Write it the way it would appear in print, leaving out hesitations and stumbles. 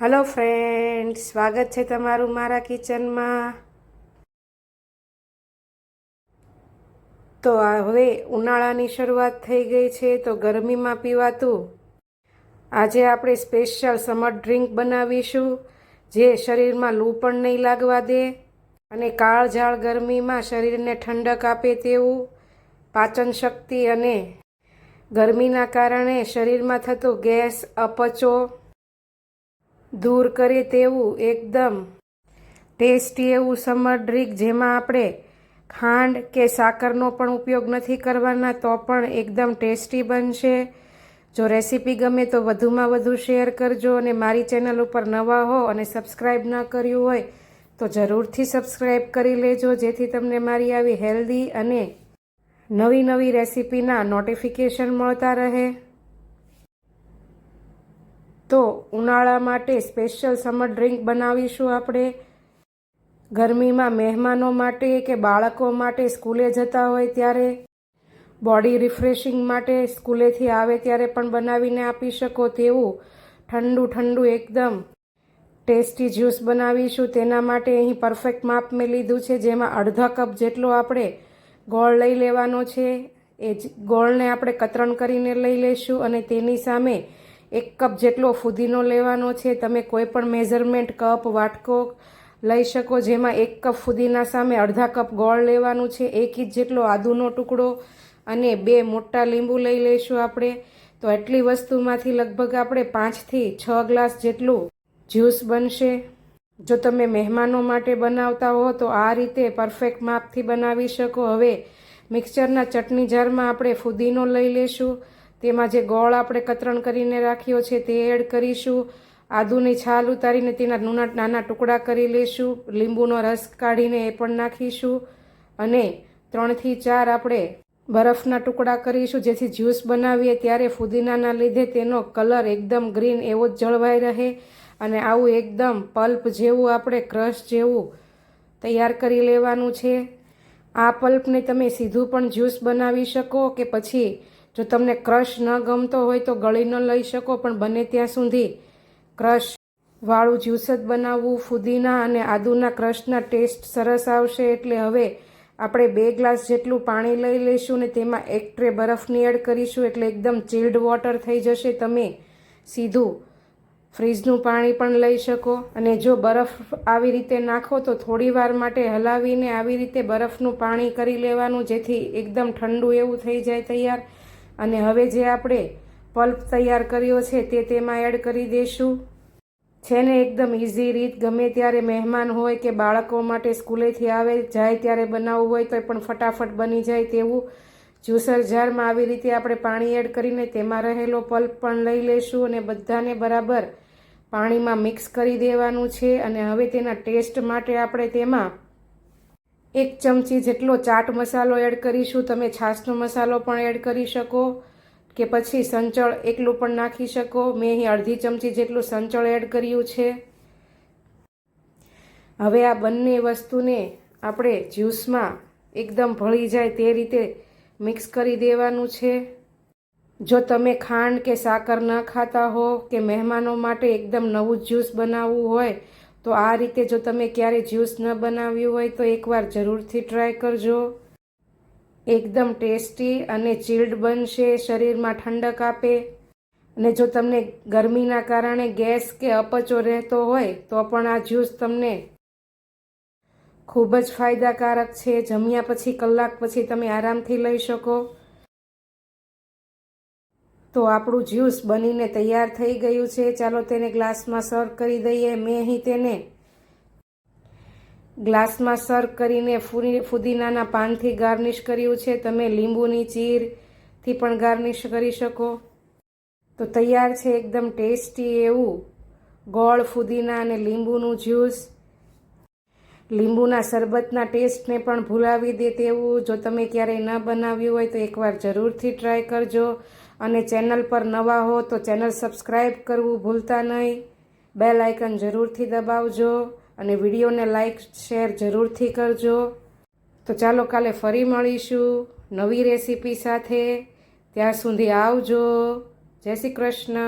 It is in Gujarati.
હેલો ફ્રેન્ડ, સ્વાગત છે તમારું મારા કિચનમાં. તો હવે ઉનાળાની શરૂઆત થઈ ગઈ છે, તો ગરમીમાં પીવાતું આજે આપણે સ્પેશિયલ સમર ડ્રિંક બનાવીશું, જે શરીરમાં લૂ પણ નહીં લાગવા દે અને કાળઝાળ ગરમીમાં શરીરને ઠંડક આપે તેવું, પાચન શક્તિ અને ગરમીના કારણે શરીરમાં થતો ગેસ, અપચો દૂર કરે તેવું એકદમ ટેસ્ટી એવું સમર ડ્રિંક, જેમાં આપણે ખાંડ કે સાકરનો પણ ઉપયોગ નથી કરવાના, તો પણ એકદમ ટેસ્ટી બનશે. જો રેસીપી ગમે તો વધુમાં વધુ શેર કરજો, અને મારી ચેનલ ઉપર નવા હો અને સબસ્ક્રાઈબ ન કર્યું હોય તો જરૂરથી સબસ્ક્રાઈબ કરી લેજો, જેથી તમને મારી આવી હેલ્ધી અને નવી નવી રેસીપીના નોટિફિકેશન મળતા રહે. તો ઉનાળા માટે સ્પેશિયલ સમર ડ્રિંક બનાવીશું આપણે. ગરમીમાં મહેમાનો માટે કે બાળકો માટે સ્કૂલે જતા હોય ત્યારે, બોડી રિફ્રેશિંગ માટે સ્કૂલેથી આવે ત્યારે પણ બનાવીને આપી શકો તેવું ઠંડુ ઠંડુ એકદમ ટેસ્ટી જ્યુસ બનાવીશું. તેના માટે અહીં પરફેક્ટ માપ મેં લીધું છે, જેમાં અડધા કપ જેટલો આપણે ગોળ લઈ લેવાનો છે. એ જ ગોળને આપણે કતરણ કરીને લઈ લઈશું, અને તેની સામે 1 કપ જેટલો ફુદીનો લેવાનો છે. તમે કોઈ પણ મેઝરમેન્ટ કપ, વાટકો લઈ શકો, જેમાં 1 કપ ફુદીના સામે અડધા કપ ગોળ લેવાનું છે. 1 ઇંચ જેટલો આદુનો ટુકડો અને 2 મોટા લીંબુ લઈ લઈશું આપણે. તો એટલી વસ્તુમાંથી લગભગ આપણે 5 થી 6 ગ્લાસ જેટલું જ્યુસ બનશે. જો તમે મહેમાનો માટે બનાવતા હો તો આ રીતે પરફેક્ટ માપથી બનાવી શકો. હવે મિક્સચરના ચટણી જારમાં આપણે ફુદીનો લઈ લઈશું, તેમાં જે ગોળ આપણે કતરણ કરીને રાખ્યો છે તે એડ કરીશું. આદુની છાલ ઉતારીને તેના નાના ટુકડા કરી લઈશું. લીંબુનો રસ કાઢીને એ પણ નાખીશું, અને 3 થી 4 આપણે બરફના ટુકડા કરીશું, જેથી જ્યુસ બનાવીએ ત્યારે ફુદીનાના લીધે તેનો કલર એકદમ ગ્રીન એવો જ જળવાઈ રહે, અને આવું એકદમ પલ્પ જેવું આપણે ક્રશ જેવું તૈયાર કરી લેવાનું છે. આ પલ્પને તમે સીધું પણ જ્યુસ બનાવી શકો, કે પછી જો તમને ક્રશ ન ગમતો હોય તો ગળી ન લઈ શકો, પણ બને ત્યાં સુધી ક્રશ વાળું જ્યુસ જ બનાવવું. ફુદીના અને આદુના ક્રશના ટેસ્ટ સરસ આવશે. એટલે હવે આપણે 2 ગ્લાસ જેટલું પાણી લઈ લઈશું, ને તેમાં 1 ટ્રે બરફની એડ કરીશું, એટલે એકદમ ચિલ્ડ વોટર થઈ જશે. તમે સીધું ફ્રીજનું પાણી પણ લઈ શકો, અને જો બરફ આવી રીતે નાખો તો થોડી વાર માટે હલાવીને આવી રીતે બરફનું પાણી કરી લેવાનું, જેથી એકદમ ઠંડુ એવું થઈ જાય તૈયાર. અને હવે જે આપણે પલ્પ તૈયાર કર્યો છે તે તેમાં એડ કરી દઈશું. છે ને એકદમ ઇઝી રીત, ગમે ત્યારે મહેમાન હોય કે બાળકો માટે સ્કૂલેથી આવે જાય ત્યારે બનાવવું હોય તો પણ ફટાફટ બની જાય તેવું જ્યુસર જારમાં આવી રીતે આપણે પાણી એડ કરીને તેમાં રહેલો પલ્પ પણ લઈ લઈશું, અને બધાને બરાબર પાણીમાં મિક્સ કરી દેવાનું છે. અને હવે તેના ટેસ્ટ માટે આપણે તેમાં 1 ચમચી જેટલો ચાટ મસાલો એડ કરીશું. તમે છાશનો મસાલો પણ એડ કરી શકો, કે પછી સંચળ એકલું પણ નાખી શકો. મેં અહીં અડધી ચમચી જેટલું સંચળ એડ કર્યું છે. હવે આ બંને વસ્તુને આપણે જ્યુસમાં એકદમ ભળી જાય તે રીતે મિક્સ કરી દેવાનું છે. જો તમે ખાંડ કે સાકર ન ખાતા હો, કે મહેમાનો માટે એકદમ નવું જ્યુસ બનાવવું હોય, તો આ રીતે જો તમે ક્યારે જ્યુસ ન બનાવ્યું હોય તો એકવાર જરૂરથી ટ્રાય કરજો. એકદમ ટેસ્ટી અને ચિલ્ડ બનશે, શરીરમાં ઠંડક આપે. અને જો તમને ગરમીના કારણે ગેસ કે અપચો રહેતો હોય તો પણ આ જ્યુસ તમને ખૂબ જ ફાયદાકારક છે. જમ્યા પછી કલાક પછી તમે આરામથી લઈ શકો. તો આપણું જ્યુસ બનીને તૈયાર થઈ ગયું છે. ચાલો તેને ગ્લાસમાં સર્વ કરી દઈએ. મેં અહીં તેને ગ્લાસમાં સર્વ કરીને ફુદીનાના પાનથી ગાર્નિશ કર્યું છે. તમે લીંબુની ચીરથી પણ ગાર્નિશ કરી શકો. તો તૈયાર છે એકદમ ટેસ્ટી એવું ગોળ, ફુદીના અને લીંબુનું જ્યુસ. લીંબુના શરબતના ટેસ્ટને પણ ભૂલાવી દે તેવું. જો તમે ક્યારેય ન બનાવ્યું હોય તો એકવાર જરૂરથી ટ્રાય કરજો. અને ચેનલ પર નવા હો તો ચેનલ સબસ્ક્રાઈબ કરવું ભૂલતા નહીં. બેલ આઇકન જરૂરથી દબાવજો, અને વિડીયોને લાઈક શેર જરૂરથી કરજો. તો ચાલો કાલે ફરી મળીશું નવી રેસીપી સાથે. ત્યાં સુધી આવજો. જય શ્રી કૃષ્ણ.